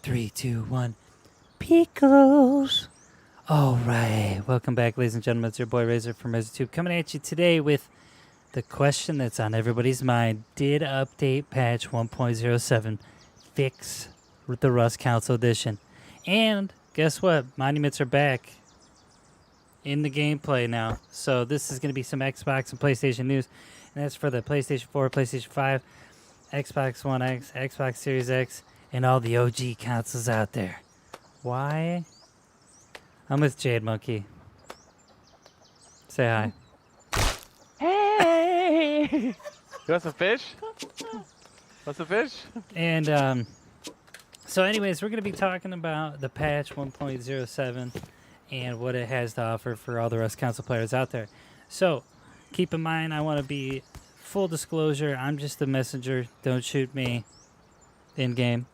3, 2, 1. Pickles. All right. Welcome back, ladies and gentlemen. It's your boy Razor from RazorTube coming at you today with the question that's on everybody's mind. Did update patch 1.07 fix the Rust Console Edition? And guess what? Monuments are back in the gameplay now. So this is going to be some Xbox and PlayStation news. And that's for the PlayStation 4, PlayStation 5, Xbox One X, Xbox Series X, and all the OG consoles out there. Why? I'm with Jade Monkey. Say hi. Hey! You want some fish? Want some fish? And so anyways, we're going to be talking about the patch 1.07 and what it has to offer for all the Rust console players out there. So keep in mind, I want to be full disclosure. I'm just a messenger. Don't shoot me in game.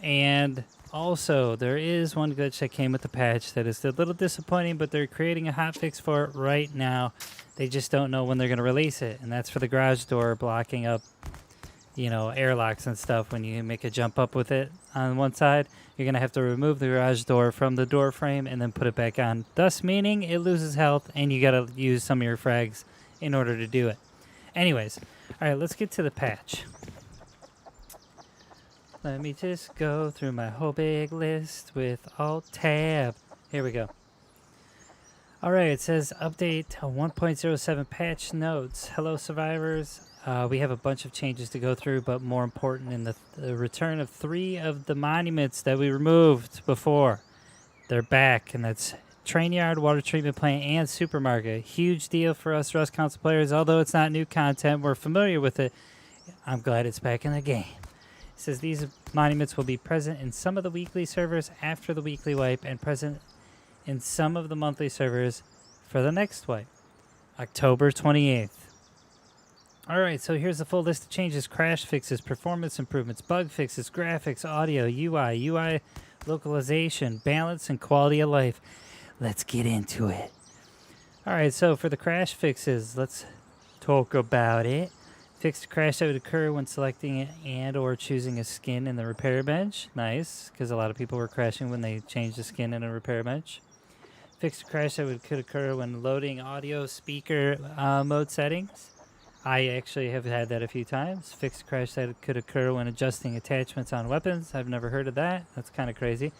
And also, there is one glitch that came with the patch that is a little disappointing, but they're creating a hotfix for it right now. They just don't know when they're going to release it, and that's for the garage door blocking up, you know, airlocks and stuff. When you make a jump up with it on one side, you're going to have to remove the garage door from the door frame and then put it back on, thus meaning it loses health, and you got to use some of your frags in order to do it. Anyways, all right, let's get to the patch. Let me just go through my whole big list with Alt-Tab. Here we go. All right, it says update 1.07 patch notes. Hello, survivors. We have a bunch of changes to go through, but more important in the return of 3 of the monuments that we removed before. They're back, and that's Train Yard, Water Treatment Plant, and Supermarket. Huge deal for us Rust console players. Although it's not new content, we're familiar with it. I'm glad it's back in the game. It says these monuments will be present in some of the weekly servers after the weekly wipe and present in some of the monthly servers for the next wipe, October 28th. All right, so here's the full list of changes: crash fixes, performance improvements, bug fixes, graphics, audio, UI localization, balance, and quality of life. Let's get into it. All right, so for the crash fixes, let's talk about it. Fixed a crash that would occur when selecting it and or choosing a skin in the repair bench. Nice, because a lot of people were crashing when they changed the skin in a repair bench. Fixed a crash that could occur when loading audio speaker mode settings. I actually have had that a few times. Fixed a crash that could occur when adjusting attachments on weapons. I've never heard of that. That's kind of crazy.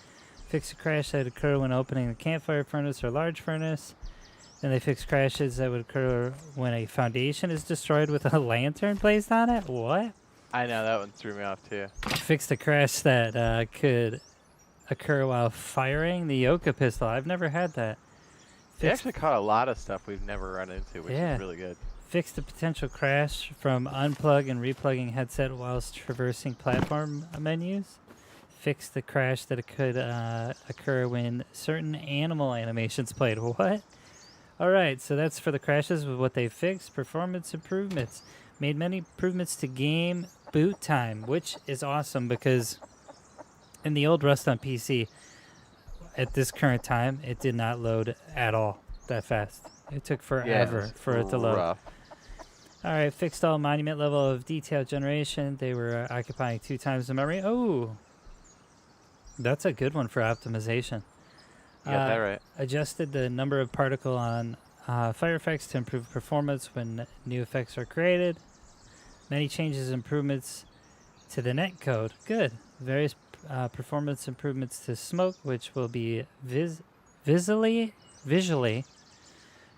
Fixed a crash that would occur when opening the campfire furnace or large furnace. Then they fix crashes that would occur when a foundation is destroyed with a lantern placed on it. What? I know, that one threw me off too. Fixed a crash that could occur while firing the Yoka pistol. I've never had that. They actually caught a lot of stuff we've never run into, which is really good. Fixed a potential crash from unplug and replugging headset whilst traversing platform menus. Fixed the crash that could occur when certain animal animations played. What? All right, so that's for the crashes with what they fixed. Performance improvements. Made many improvements to game boot time, which is awesome because in the old Rust on PC, at this current time, it did not load at all that fast. It took forever for it to load. Rough. All right, fixed all monument level of detail generation. They were occupying 2 times the memory. Oh, that's a good one for optimization. You got that right. Adjusted the number of particle on fire effects to improve performance when new effects are created. Many changes and improvements to the net code. Good. Various performance improvements to smoke, which will be visually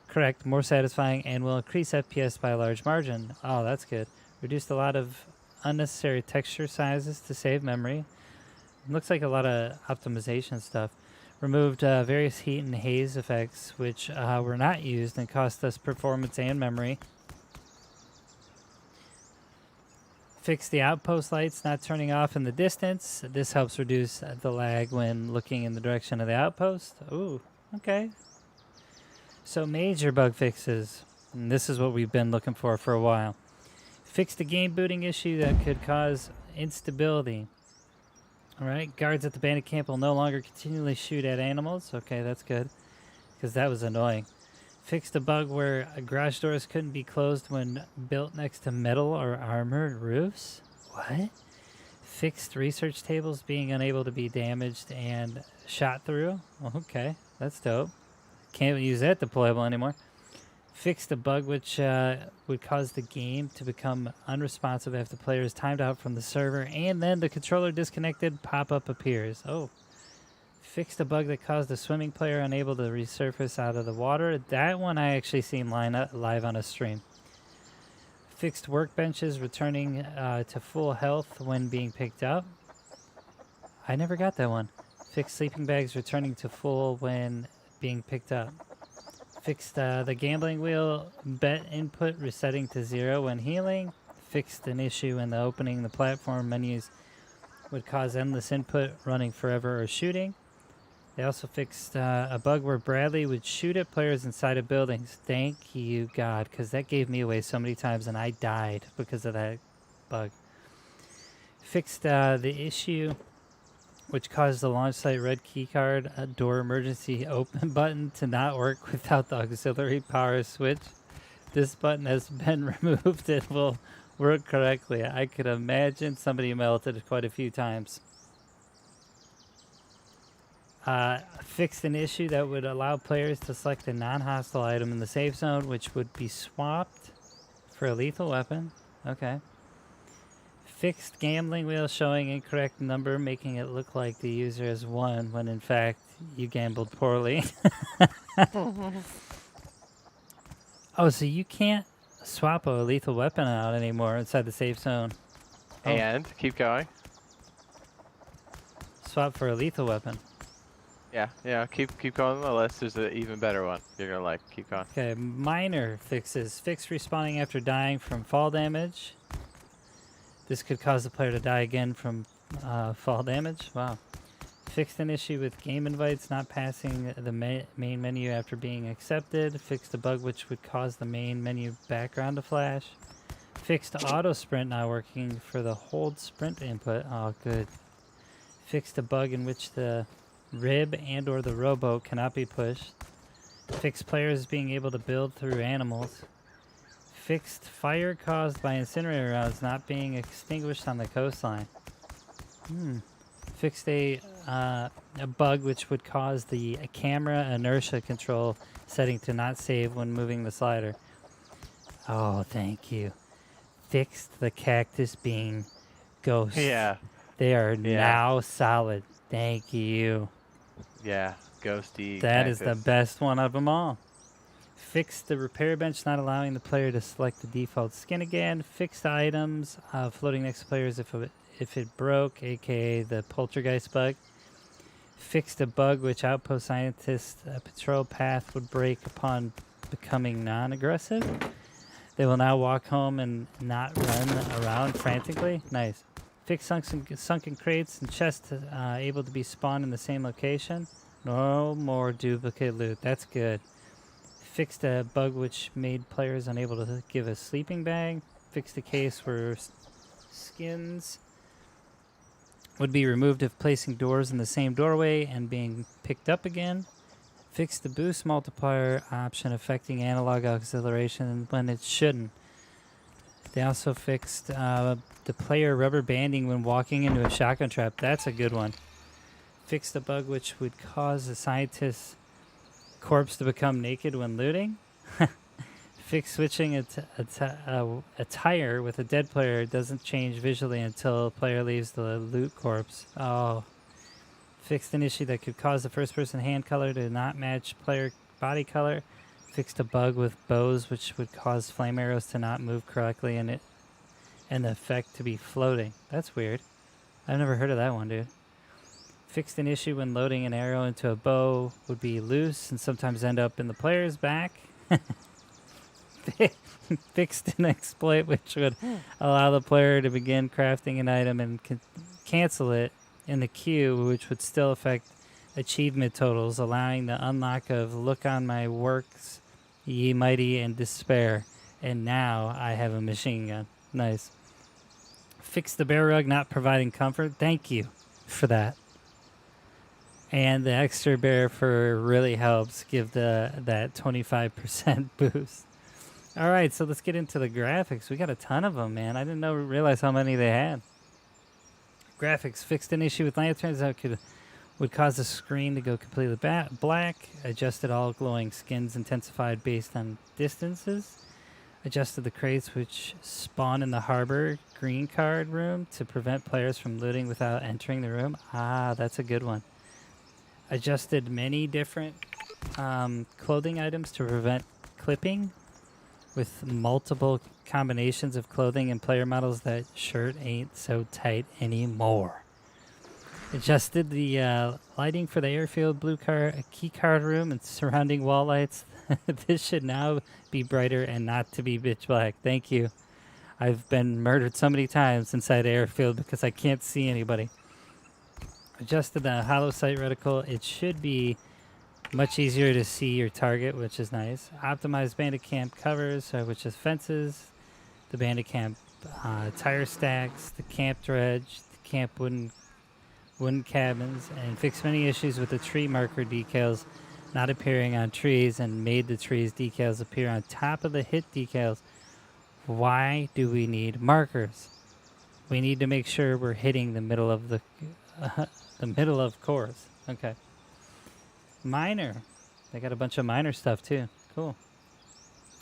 correct, more satisfying, and will increase FPS by a large margin. Oh, that's good. Reduced a lot of unnecessary texture sizes to save memory. Looks like a lot of optimization stuff. Removed various heat and haze effects, which were not used and cost us performance and memory. Fixed the outpost lights not turning off in the distance. This helps reduce the lag when looking in the direction of the outpost. Ooh, okay. So major bug fixes. And this is what we've been looking for a while. Fixed the game booting issue that could cause instability. All right, guards at the bandit camp will no longer continually shoot at animals. Okay, that's good, because that was annoying. Fixed a bug where garage doors couldn't be closed when built next to metal or armored roofs. What? Fixed research tables being unable to be damaged and shot through. Okay, that's dope. Can't use that deployable anymore. Fixed a bug which would cause the game to become unresponsive after the player is timed out from the server, and then the controller disconnected pop-up appears. Oh. Fixed a bug that caused a swimming player unable to resurface out of the water. That one I actually seen live on a stream. Fixed workbenches returning to full health when being picked up. I never got that one. Fixed sleeping bags returning to full when being picked up. Fixed the gambling wheel bet input resetting to 0 when healing. Fixed an issue in the opening the platform menus would cause endless input, running forever, or shooting. They also fixed a bug where Bradley would shoot at players inside of buildings. Thank you, God, because that gave me away so many times and I died because of that bug. Fixed the issue which caused the launch site red keycard door emergency open button to not work without the auxiliary power switch. This button has been removed and will work correctly. I could imagine somebody melted quite a few times. Fixed an issue that would allow players to select a non-hostile item in the safe zone, which would be swapped for a lethal weapon. Okay. Fixed gambling wheel showing incorrect number, making it look like the user has won when in fact you gambled poorly. Oh, so you can't swap a lethal weapon out anymore inside the safe zone. Oh. And keep going. Swap for a lethal weapon. Yeah, keep going on the list. There's an even better one you're gonna like. Keep going. Okay, minor fixes. Fixed respawning after dying from fall damage. This could cause the player to die again from fall damage. Wow. Fixed an issue with game invites not passing the main menu after being accepted. Fixed a bug which would cause the main menu background to flash. Fixed auto sprint not working for the hold sprint input. Oh, good. Fixed a bug in which the rib and or the rowboat cannot be pushed. Fixed players being able to build through animals. Fixed fire caused by incinerator rounds not being extinguished on the coastline. Fixed a bug which would cause the camera inertia control setting to not save when moving the slider. Oh, thank you. Fixed the cactus being ghosts. Yeah. They are now solid. Thank you. Yeah, ghosty. That cactus. is the best one of them all. Fixed the repair bench, not allowing the player to select the default skin again. Fixed the items floating next to players if it broke, aka the poltergeist bug. Fixed a bug which outpost scientists patrol path would break upon becoming non-aggressive. They will now walk home and not run around frantically. Nice. Fixed sunken crates and chests able to be spawned in the same location. No more duplicate loot. That's good. Fixed a bug which made players unable to give a sleeping bag. Fixed a case where skins would be removed if placing doors in the same doorway and being picked up again. Fixed the boost multiplier option affecting analog acceleration when it shouldn't. They also fixed the player rubber banding when walking into a shotgun trap. That's a good one. Fixed a bug which would cause a scientist's corpse to become naked when looting. Fixed switching attire with a dead player doesn't change visually until a player leaves the loot corpse. Oh. Fixed an issue that could cause the first person hand color to not match player body color. Fixed a bug with bows which would cause flame arrows to not move correctly and the effect to be floating. That's weird. I've never heard of that one, dude. Fixed an issue when loading an arrow into a bow would be loose and sometimes end up in the player's back. Fixed an exploit which would allow the player to begin crafting an item and cancel it in the queue, which would still affect achievement totals, allowing the unlock of look on my works, ye mighty, and despair. And now I have a machine gun. Nice. Fixed the bear rug not providing comfort. Thank you for that. And the extra bear fur really helps give that 25% boost. All right, so let's get into the graphics. We got a ton of them, man. I didn't realize how many they had. Graphics fixed an issue with lanterns that would cause the screen to go completely black. Adjusted all glowing skins intensified based on distances. Adjusted the crates which spawn in the harbor green card room to prevent players from looting without entering the room. Ah, that's a good one. Adjusted many different clothing items to prevent clipping with multiple combinations of clothing and player models. That shirt ain't so tight anymore. Adjusted the lighting for the airfield blue key card room and surrounding wall lights. This should now be brighter and not to be pitch black. Thank you. I've been murdered so many times inside the airfield because I can't see anybody. Adjusted the hollow sight reticle. It should be much easier to see your target, which is nice. Optimized bandit camp covers, which is fences, the bandit camp tire stacks, the camp dredge, the camp wooden cabins, and fixed many issues with the tree marker decals not appearing on trees and made the trees decals appear on top of the hit decals. Why do we need markers? We need to make sure we're hitting the middle of the middle of cores. Okay. Miner. They got a bunch of miner stuff too. Cool.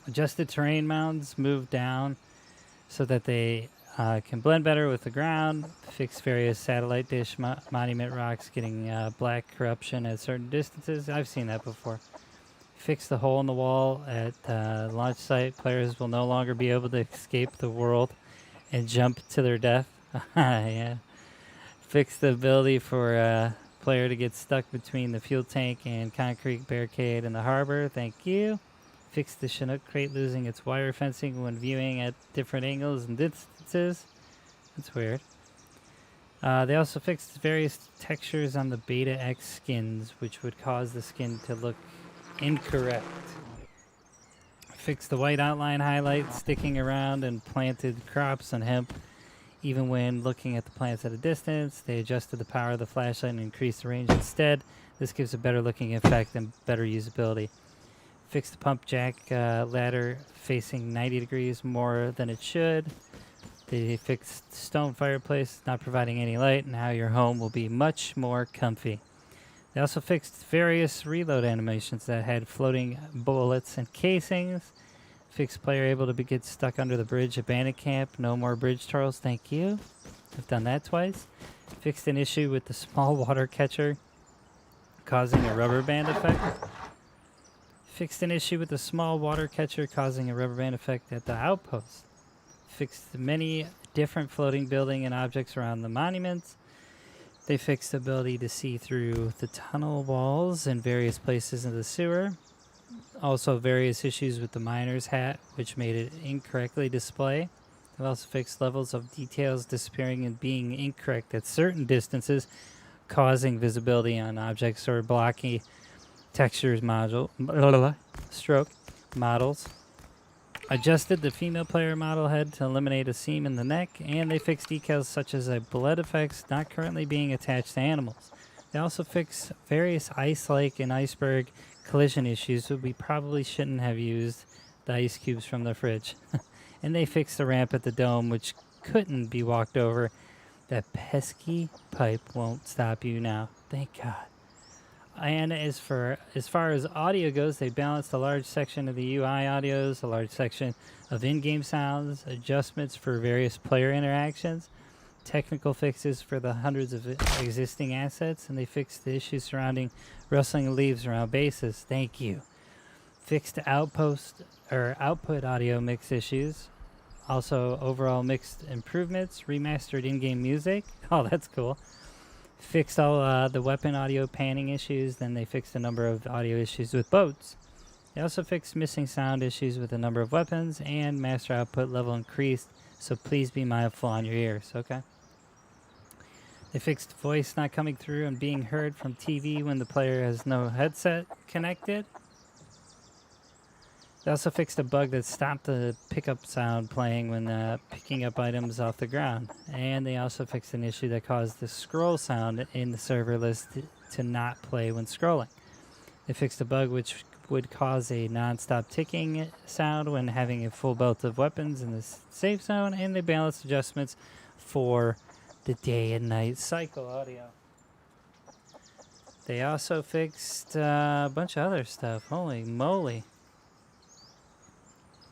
Adjusted terrain mounds moved down so that they can blend better with the ground. Fix various satellite dish monument rocks getting black corruption at certain distances. I've seen that before. Fix the hole in the wall at launch site. Players will no longer be able to escape the world and jump to their death. Yeah. Fix the ability for a player to get stuck between the fuel tank and concrete barricade in the harbor. Thank you. Fix the Chinook crate losing its wire fencing when viewing at different angles and distances. That's weird. They also fixed various textures on the Beta.X skins, which would cause the skin to look incorrect. Fixed the white outline highlight sticking around and planted crops and hemp even when looking at the plants at a distance. They adjusted the power of the flashlight and increased the range instead. This gives a better looking effect and better usability. Fixed the pump jack ladder facing 90 degrees more than it should. They fixed stone fireplace not providing any light. Now your home will be much more comfy. They also fixed various reload animations that had floating bullets and casings. Fixed player able to get stuck under the bridge at bandit camp. No more bridge turtles. Thank you. I've done that twice. Fixed an issue with the small water catcher causing a rubber band effect. Fixed an issue with the small water catcher causing a rubber band effect at the outpost. Fixed many different floating building and objects around the monuments. They fixed the ability to see through the tunnel walls in various places in the sewer. Also various issues with the miner's hat, which made it incorrectly display. They've also fixed levels of details disappearing and being incorrect at certain distances, causing visibility on objects or blocky textures stroke models. Adjusted the female player model head to eliminate a seam in the neck, and they fixed decals such as blood effects not currently being attached to animals. They also fixed various ice lake and iceberg collision issues, but we probably shouldn't have used the ice cubes from the fridge. And they fixed the ramp at the dome, which couldn't be walked over. That pesky pipe won't stop you now. Thank God. And as far as audio goes, they balanced a large section of the UI audios, a large section of in-game sounds, adjustments for various player interactions, technical fixes for the hundreds of existing assets, and they fixed the issues surrounding rustling leaves around bases. Thank you. Fixed output audio mix issues. Also overall mixed improvements, remastered in-game music. Oh, that's cool. Fixed all the weapon audio panning issues. Then they fixed a number of audio issues with boats. They also fixed missing sound issues with a number of weapons, and master output level increased, so please be mindful on your ears, okay? They fixed voice not coming through and being heard from TV when the player has no headset connected. They also fixed a bug that stopped the pickup sound playing when picking up items off the ground. And they also fixed an issue that caused the scroll sound in the server list to not play when scrolling. They fixed a bug which would cause a non-stop ticking sound when having a full belt of weapons in the safe zone. And they balanced adjustments for the day and night cycle audio. They also fixed a bunch of other stuff. Holy moly.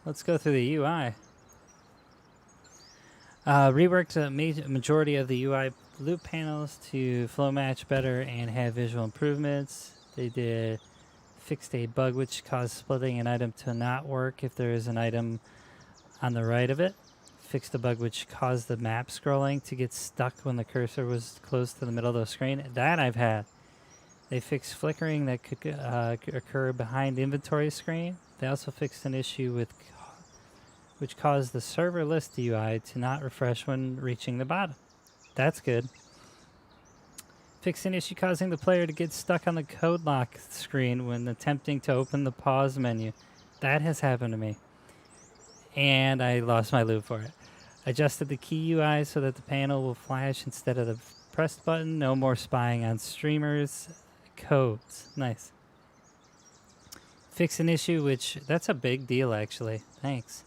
Let's go through the UI. Reworked a majority of the UI loop panels to flow match better and have visual improvements. They did fixed a bug which caused splitting an item to not work if there is an item on the right of it. Fixed a bug which caused the map scrolling to get stuck when the cursor was close to the middle of the screen. That I've had. They fixed flickering that could occur behind the inventory screen. They also fixed an issue which caused the server list UI to not refresh when reaching the bottom. That's good. Fixed an issue causing the player to get stuck on the code lock screen when attempting to open the pause menu. That has happened to me. And I lost my loop for it. Adjusted the key UI so that the panel will flash instead of the pressed button. No more spying on streamers' codes. Nice. Fixed an issue which, that's a big deal actually. Thanks.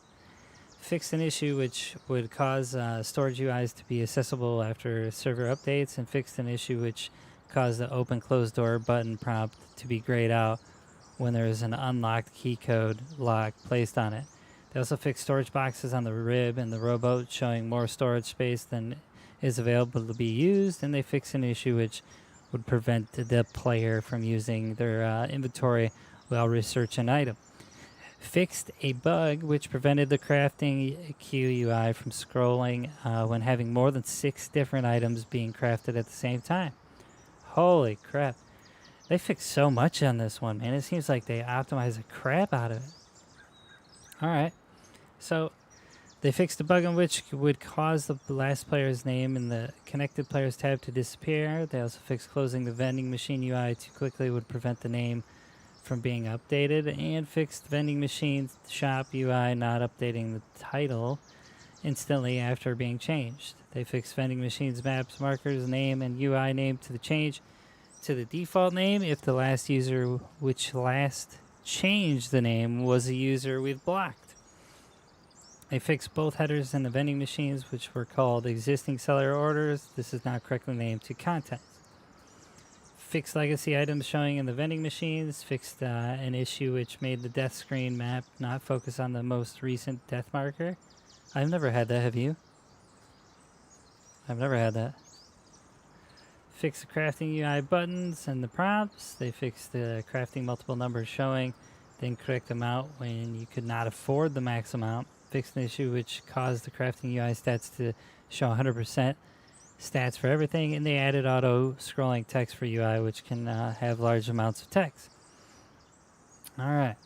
Fixed an issue which would cause storage UIs to be accessible after server updates, and fixed an issue which caused the open close door button prompt to be grayed out when there is an unlocked key code lock placed on it. They also fixed storage boxes on the rib and the rowboat, showing more storage space than is available to be used, and they fixed an issue which would prevent the player from using their inventory while researching an item. Fixed a bug which prevented the crafting queue UI from scrolling when having more than 6 different items being crafted at the same time. Holy crap. They fixed so much on this one, man. It seems like they optimized the crap out of it. Alright. So, they fixed a bug in which would cause the last player's name in the connected players tab to disappear. They also fixed closing the vending machine UI too quickly would prevent the name from being updated, and fixed vending machine shop UI not updating the title instantly after being changed. They fixed vending machines maps markers name and UI name to the change to the default name if the last user which last changed the name was a user we've blocked. They fixed both headers in the vending machines which were called existing seller orders. This is now correctly named to contents. Fixed legacy items showing in the vending machines. Fixed an issue which made the death screen map not focus on the most recent death marker. I've never had that, have you? I've never had that. Fixed the crafting UI buttons and the prompts. They fixed the crafting multiple numbers showing the incorrect amount when you could not afford the max amount. Fixed an issue which caused the crafting UI stats to show 100% stats for everything, and they added auto scrolling text for UI which can have large amounts of text. Alright.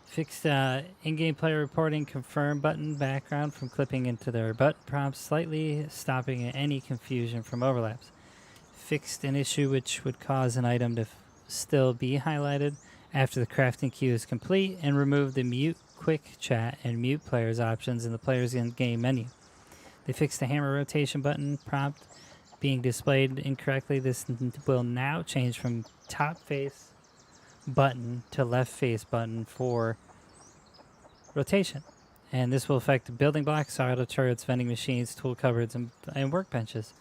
Fixed in-game player reporting confirm button background from clipping into their button prompts slightly, stopping any confusion from overlaps. Fixed an issue which would cause an item to still be highlighted after the crafting queue is complete, and remove the mute quick chat and mute players options in the player's in-game menu. They fixed the hammer rotation button prompt being displayed incorrectly. This will now change from top face button to left face button for rotation. And this will affect building blocks, auto turrets, vending machines, tool cupboards, and workbenches.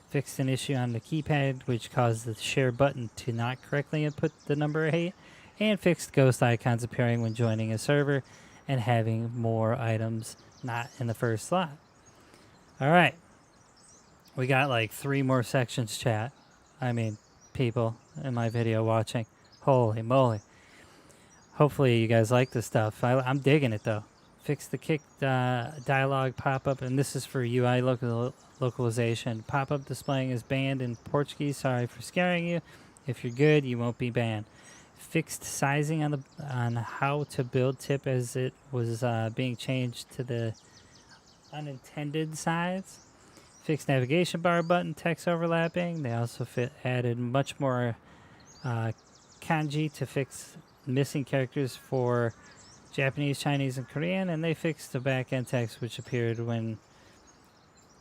Fixed an issue on the keypad which caused the share button to not correctly input the number 8. And fixed ghost icons appearing when joining a server and having more items not in the first slot. Alright. We got like 3 more sections, chat. I mean, people in my video watching. Holy moly. Hopefully you guys like this stuff. I'm digging it though. Fix the kick dialogue pop-up, and this is for UI localization. Pop-up displaying is banned in Portuguese. Sorry for scaring you. If you're good, you won't be banned. Fixed sizing on how to build tip as it was being changed to the unintended size. Fixed navigation bar button text overlapping. They also added much more kanji to fix missing characters for Japanese, Chinese, and Korean, and they fixed the back-end text which appeared when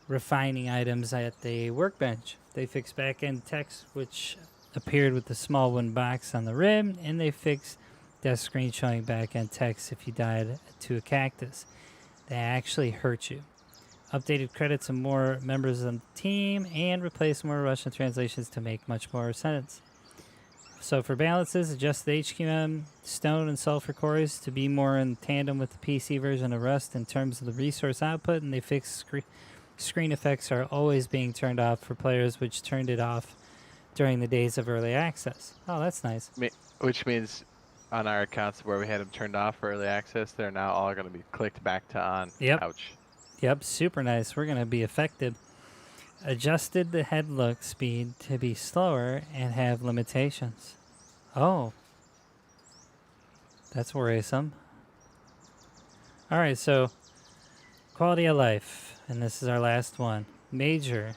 refining items at the workbench. They fixed back-end text which appeared with the small wooden box on the rim, and they fixed death screen showing back-end text if you died to a cactus. They actually hurt you. updated credits and more members of the team, and replaced more Russian translations to make much more sense. So for balances, adjust the HQM, stone, and sulfur cores to be more in tandem with the PC version of Rust in terms of the resource output, and they fixed screen effects are always being turned off for players, which turned it off during the days of early access. Oh, that's nice. Which means on our accounts where we had them turned off for early access, they're now all going to be clicked back to on. Yep. Ouch. Yep, super nice. We're going to be affected. Adjusted the head look speed to be slower and have limitations. Oh. That's worrisome. Alright, so quality of life. And this is our last one. Major.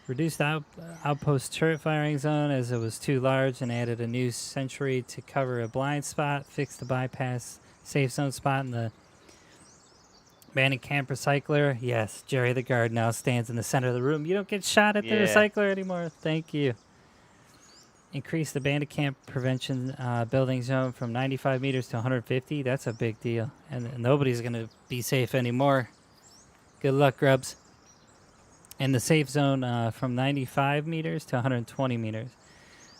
Reduced outpost turret firing zone as it was too large and added a new sentry to cover a blind spot. Fixed the bypass safe zone spot in the abandoned camp recycler. Yes, Jerry the guard now stands in the center of the room. You don't get shot at the recycler anymore. Thank you. Increased the abandoned camp prevention building zone from 95 meters to 150. That's a big deal. And nobody's going to be safe anymore. Good luck, grubs. And the safe zone from 95 meters to 120 meters.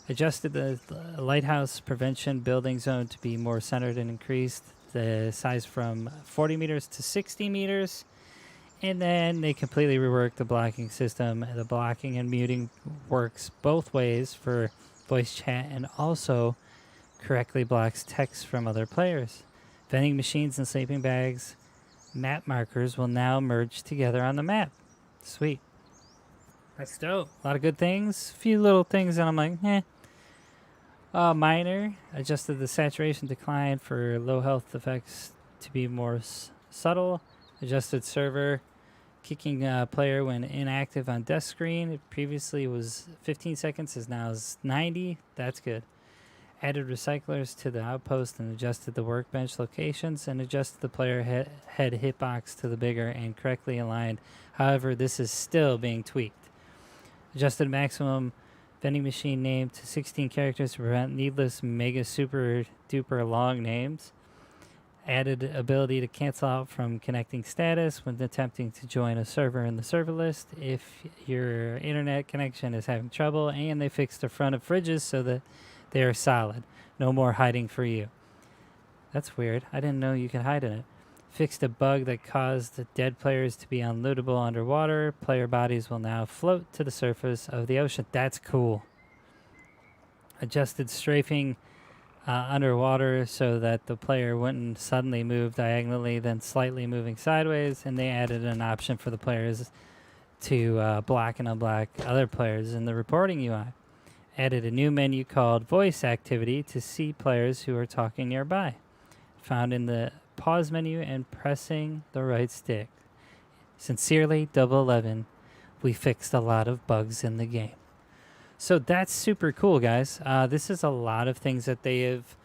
Adjusted the lighthouse prevention building zone to be more centered and increased the size from 40 meters to 60 meters. And then they completely reworked the blocking system. The blocking and muting works both ways for voice chat and also correctly blocks text from other players. Vending machines and sleeping bags map markers will now merge together on the map. Sweet. That's dope. A lot of good things. A few little things that I'm like, eh. Minor. Adjusted the saturation decline for low health effects to be more subtle. Adjusted server. Kicking player when inactive on death screen. It previously was 15 seconds, is now 90. That's good. Added recyclers to the outpost and adjusted the workbench locations and adjusted the player head hitbox to the bigger and correctly aligned. However, this is still being tweaked. Adjusted maximum vending machine name to 16 characters to prevent needless mega super duper long names. Added ability to cancel out from connecting status when attempting to join a server in the server list if your internet connection is having trouble, and they fixed the front of fridges so that they are solid. No more hiding for you. That's weird. I didn't know you could hide in it. Fixed a bug that caused dead players to be unlootable underwater. Player bodies will now float to the surface of the ocean. That's cool. Adjusted strafing underwater so that the player wouldn't suddenly move diagonally, then slightly moving sideways. And they added an option for the players to block and unblock other players in the reporting UI. Added a new menu called Voice Activity to see players who are talking nearby. Found in the pause menu and pressing the right stick. Sincerely, 11. We fixed a lot of bugs in the game. So that's super cool, guys. This is a lot of things that they have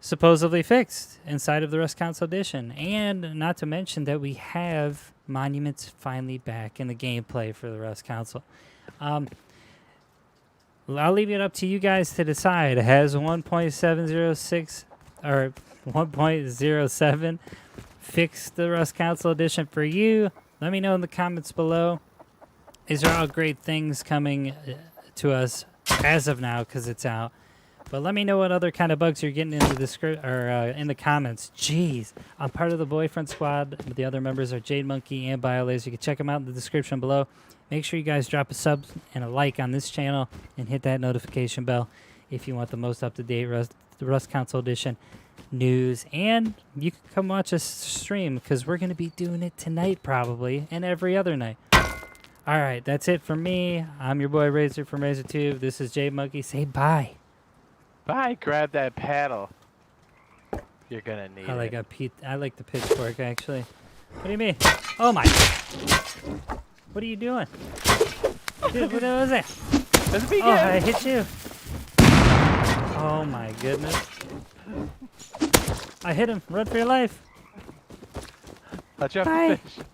supposedly fixed inside of the Rust Console Edition. And not to mention that we have monuments finally back in the gameplay for the Rust Console. I'll leave it up to you guys to decide. Has 1.706 or 1.07 fixed the Rust Console Edition for you? Let me know in the comments below. These are all great things coming to us as of now because it's out. But let me know what other kind of bugs you're getting in the in the comments. Jeez, I'm part of the Boyfriend Squad. The other members are Jade Monkey and BioLaser. You can check them out in the description below. Make sure you guys drop a sub and a like on this channel and hit that notification bell if you want the most up-to-date Rust Console Edition news. And you can come watch us stream because we're going to be doing it tonight probably and every other night. All right, that's it for me. I'm your boy Razor from RazorTube. This is Jade Monkey. Say bye. Bye. Grab that paddle. You're gonna need it. I like the pitchfork actually. What do you mean? Oh my! What are you doing? Dude, what was that? Let's begin. Oh, I hit you. Oh my goodness! I hit him. Run for your life. Watch out Bye. for fish.